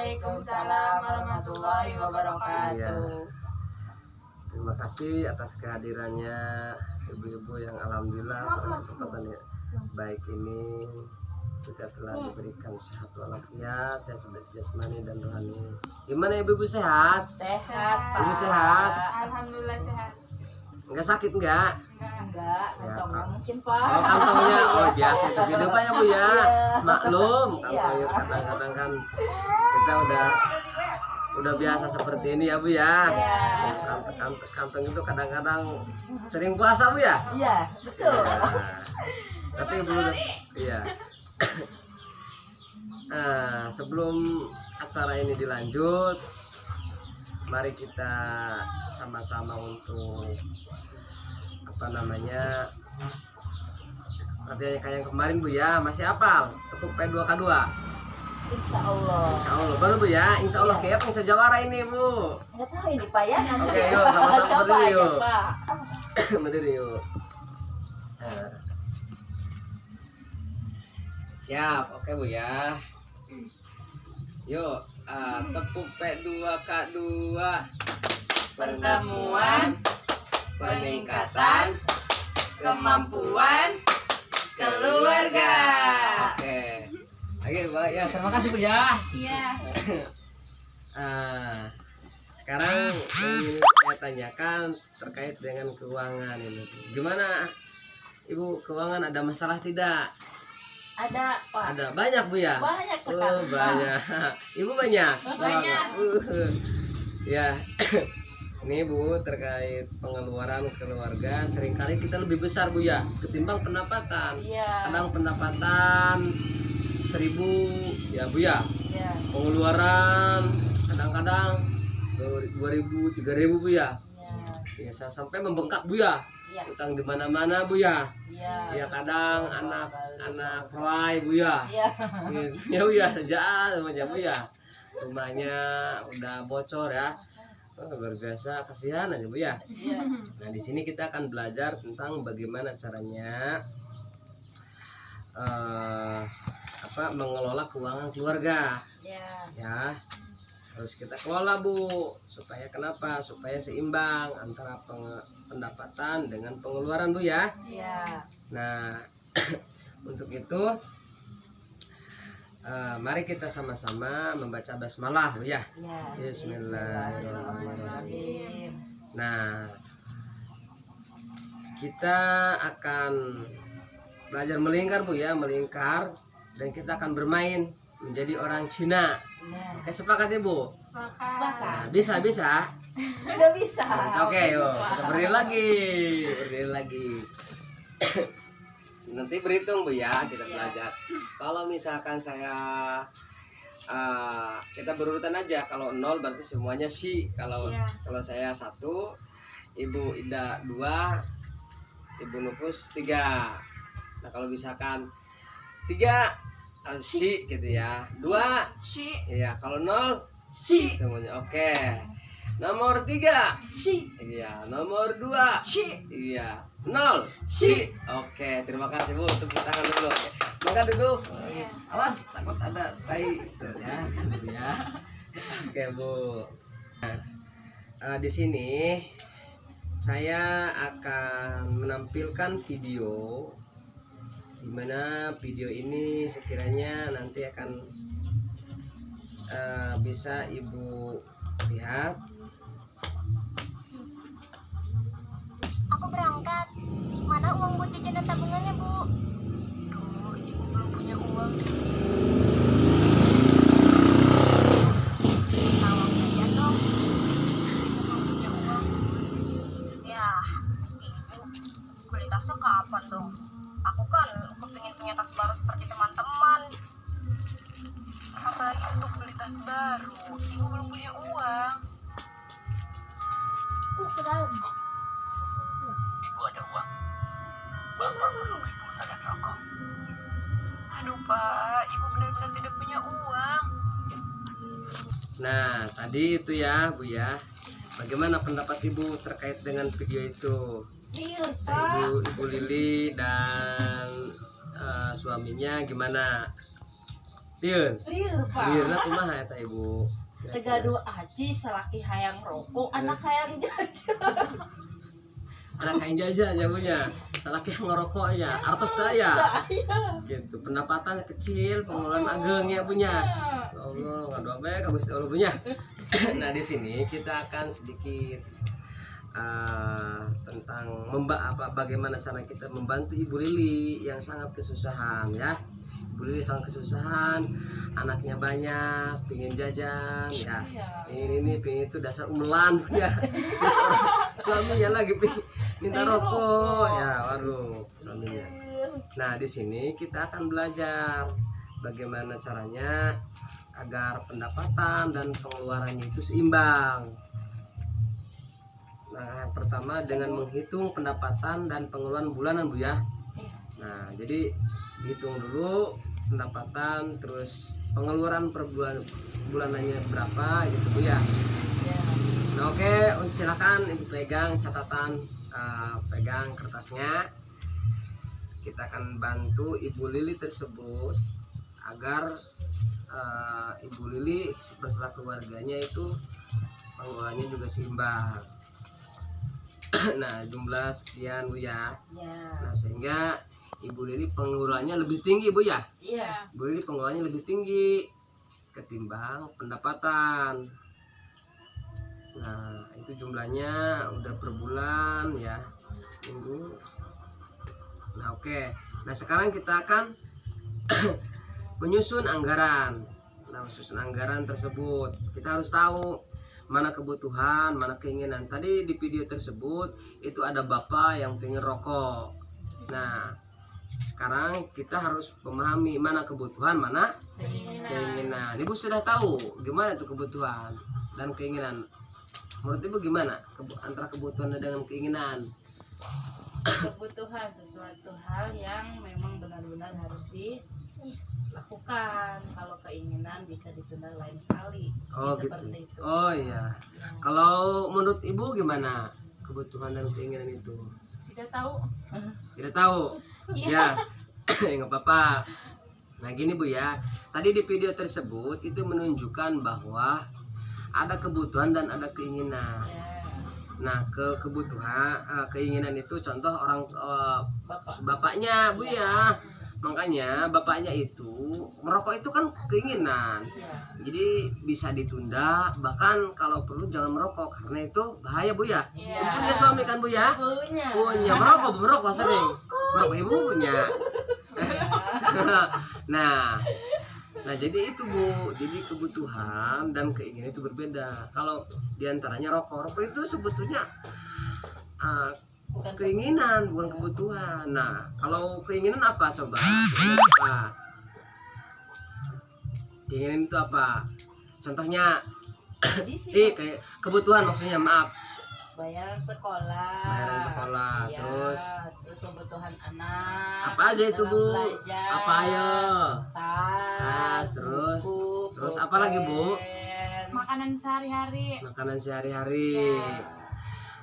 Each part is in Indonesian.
Waalaikumsalam warahmatullahi wabarakatuh. Iya. Terima kasih atas kehadirannya ibu-ibu yang alhamdulillah pada kesempatan baik ini kita telah diberikan sehat walafiat, sehat jasmani dan rohani. Gimana ibu-ibu sehat? Sehat, Pak. Ibu sehat? Alhamdulillah sehat. Enggak sakit enggak? Enggak, Ya, kantongnya Pak. mungkin, Pak. Oh kantongnya, oh biasa itu hidup ya bu ya. Maklum Iya. kantongnya kadang-kadang kan kita udah biasa seperti ini ya bu ya. Iya. Kantong itu kadang-kadang sering puasa bu ya. Iya, betul. Ya. Tapi belum, iya. Sebelum acara ini dilanjut, mari kita sama-sama untuk apa namanya artinya kayak yang kemarin bu ya, masih hafal tepuk P2K2. Insya Allah. Insya Allah baru bu ya, Insya Allah kayak pengen sejawara ini bu. Nggak tahu ini, Pak ya. Nanti Oke, yuk, sama-sama coba berdiri, aja, yuk. Pak. Berdiri yuk. Nah. Siap, oke bu ya. Yuk, tepuk P2K2. Pertemuan, peningkatan, kemampuan keluarga. Oke. Oke, Pak. Ya, terima kasih bu ya. Iya. Sekarang yang ingin saya tanyakan terkait dengan keuangan ini. Gimana ibu, keuangan ada masalah tidak? Ada, Pak. Ada banyak bu ya? Banyak sekali. Banyak. Ibu banyak? Banyak. Ya. Ini bu terkait pengeluaran keluarga seringkali kita lebih besar bu ya ketimbang pendapatan. Iya. Kadang pendapatan 1.000 ya bu ya. Iya. Pengeluaran kadang-kadang 2.000, 3.000 bu ya. Iya. Ya sampai membengkak bu ya. Iya. Utang di mana-mana bu ya. Iya. Ya kadang anak fly bu ya. Iya. Ya bu ya, jahat semuanya bu ya. Rumahnya udah bocor ya. Luar biasa, kasihan aja bu ya. Iya. Nah di sini kita akan belajar tentang bagaimana caranya mengelola keuangan keluarga. Iya. Ya harus kita kelola bu, supaya kenapa? Supaya seimbang antara pendapatan dengan pengeluaran bu ya. Iya. Nah untuk itu mari kita sama-sama membaca basmalah bu ya. Iya. Bismillahirrahmanirrahim. Nah kita akan belajar melingkar bu ya, melingkar, dan kita akan bermain menjadi orang Cina. Iya. Oke, sepakat ya bu? Sepakat. Nah, bisa. Udah bisa. Oke, yuk kita berdiri lagi. Nanti berhitung bu ya, kita belajar. Kalau misalkan kita berurutan aja. Kalau 0 berarti semuanya si. Kalau saya 1, ibu Ida 2, ibu Nufus 3. Nah kalau misalkan 3 si gitu ya, 2 Si. iya, kalau 0 Si. semuanya. Oke. Nomor 3 Si. iya, nomor 2 Si. iya, 0 si. Oke, terima kasih bu, tepuk tangan dulu. Oke. Maka duduk. Awas takut ada tai itu ya, gitu ya. Oke bu. Nah, di sini saya akan menampilkan video, dimana video ini sekiranya nanti akan bisa ibu lihat. Aku berangkat. Mana uang buat jajan dan tabungannya, Bu? Duh, ibu belum punya uang. Tawang jajan dong. Belum punya uang. Ya, Ibu. Beli tasnya kapan dong? Aku kan kepingin punya tas baru seperti teman-teman. Apalagi untuk beli tas baru. Ibu belum punya uang. Ke dalam. Ibu ada uang. Bapak perlu beli pulsa dan rokok. Aduh Pak, ibu benar-benar tidak punya uang. Nah tadi itu ya bu ya, bagaimana pendapat ibu terkait dengan video itu? Iya Pak. Ibu Lili dan suaminya gimana? Lieur. Lieur Pak. Liurna kumaha eta Ibu? Tegaduh aji salaki hayang rokok, anak hayang jajan. Anak kain jajan ya punya, salaki yang ngerokok ya, artos daya. Gitu, pendapatan kecil, pengeluaran ageng ya punya. Allah, ngadu bae ka Gusti Allah punya. Nah, di sini kita akan sedikit tentang bagaimana cara kita membantu Ibu Lili yang sangat kesusahan ya. Ibu Lili sangat kesusahan, anaknya banyak, pingin jajan ya. Ini pingin itu dasar umelan ya. Suaminya lagi minta rokok ya, waduh suaminya. Nah, di sini kita akan belajar bagaimana caranya agar pendapatan dan pengeluarannya itu seimbang. Nah, yang pertama dengan menghitung pendapatan dan pengeluaran bulanan Bu ya. Nah, jadi dihitung dulu pendapatan, terus pengeluaran per bulanannya berapa gitu Bu ya. Nah, oke, silakan Ibu pegang catatan, pegang kertasnya. Kita akan bantu Ibu Lili tersebut agar Ibu Lili beserta keluarganya itu pengeluarannya juga seimbang. Nah, jumlah sekian Bu ya. Nah, sehingga Ibu Lili pengeluarannya lebih tinggi Bu ya. Iya. Ibu Lili pengeluarannya lebih tinggi ketimbang pendapatan. Nah, itu jumlahnya udah per bulan ya, minggu. Nah, oke. Nah, sekarang kita akan menyusun anggaran. Nah, menyusun anggaran tersebut kita harus tahu mana kebutuhan, mana keinginan. Tadi di video tersebut itu ada bapak yang pengen rokok. Nah, sekarang kita harus memahami mana kebutuhan, mana keinginan. Ibu sudah tahu gimana itu kebutuhan dan keinginan. Menurut Ibu gimana antara kebutuhan dengan keinginan? Kebutuhan sesuatu hal yang memang benar-benar harus dilakukan. Kalau keinginan bisa ditunda lain kali. Oh gitu. Seperti itu. Oh iya. Kalau menurut Ibu gimana kebutuhan dan keinginan itu? Tidak tahu. Tidak tahu. Ya, nggak apa-apa. Nah gini Bu ya. Tadi di video tersebut itu menunjukkan bahwa ada kebutuhan dan ada keinginan. Nah, keinginan itu contoh orang bapaknya Bu ya. Makanya bapaknya itu merokok itu kan keinginan. Jadi bisa ditunda, bahkan kalau perlu jangan merokok karena itu bahaya Bu ya. Ibu punya suami kan Bu ya? Punya merokok sering. Merokok Ibu punya. Nah, jadi itu Bu, jadi kebutuhan dan keinginan itu berbeda. Kalau diantaranya rokok itu sebetulnya keinginan bukan kebutuhan. Nah, kalau keinginan apa coba? Keinginan itu apa? Contohnya, kayak kebutuhan maksudnya maaf. Bayaran sekolah. Ya, terus kebutuhan anak. Apa aja itu Bu? Belajar, Apa ayo? Tas, terus apa lagi Bu? Makanan sehari-hari. Makanan sehari-hari.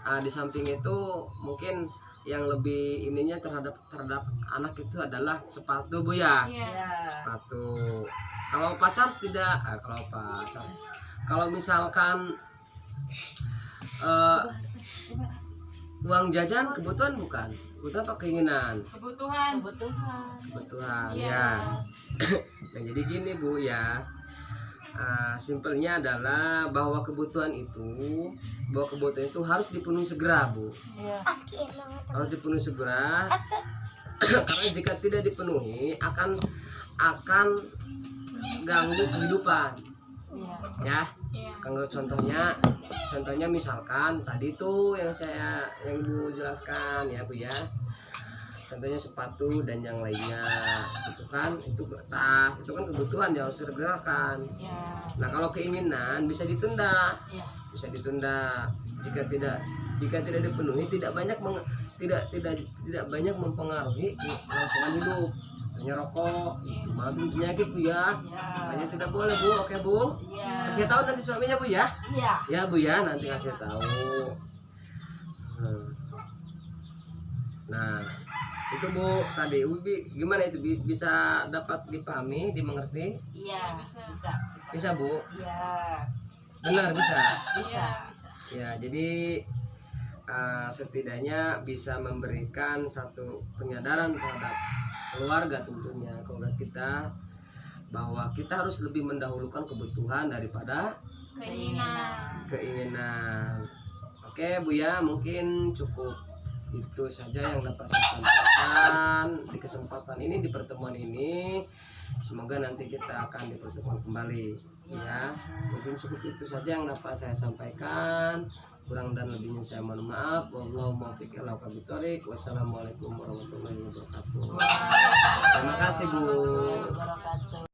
Di samping itu mungkin yang lebih ininya terhadap anak itu adalah sepatu Bu ya. Sepatu. Kalau pacar tidak, kalau misalkan uang jajan kebutuhan bukan? Kebutuhan atau keinginan? Kebutuhan ya. Nah, jadi gini Bu ya. Simpelnya adalah bahwa kebutuhan itu harus dipenuhi segera Bu. Harus dipenuhi segera. Karena jika tidak dipenuhi akan ganggu kehidupan. Ya. Contohnya misalkan tadi tuh yang Ibu jelaskan ya Bu ya. Contohnya sepatu dan yang lainnya itu tas itu kan kebutuhan yang harus disegerakan. Nah, kalau keinginan bisa ditunda. Jika tidak dipenuhi tidak banyak mempengaruhi kelangsungan hidup. Contohnya rokok, malah penyakit Bu ya. Makanya tidak boleh Bu. Oke Bu. Kasih tahu nanti suaminya Bu ya. Ya Bu ya, nanti kasih tahu. Nah, Itu Bu, tadi Ubi gimana itu bisa dapat dipahami, dimengerti? Iya, bisa. Bisa Bu? Iya, Benar bisa. bisa. Ya, jadi setidaknya bisa memberikan satu penyadaran terhadap keluarga tentunya, keluarga kita, bahwa kita harus lebih mendahulukan kebutuhan daripada keinginan. Oke Bu ya, mungkin cukup itu saja yang dapat saya sampaikan di kesempatan ini, di pertemuan ini. Semoga nanti kita akan dipertemukan kembali ya. Mungkin cukup itu saja yang dapat saya sampaikan. Kurang dan lebihnya saya mohon maaf. Wallahu muwaffiq ila aqwamit thoriq. Wassalamualaikum warahmatullahi wabarakatuh. Terima kasih Bu. Wabarakatuh.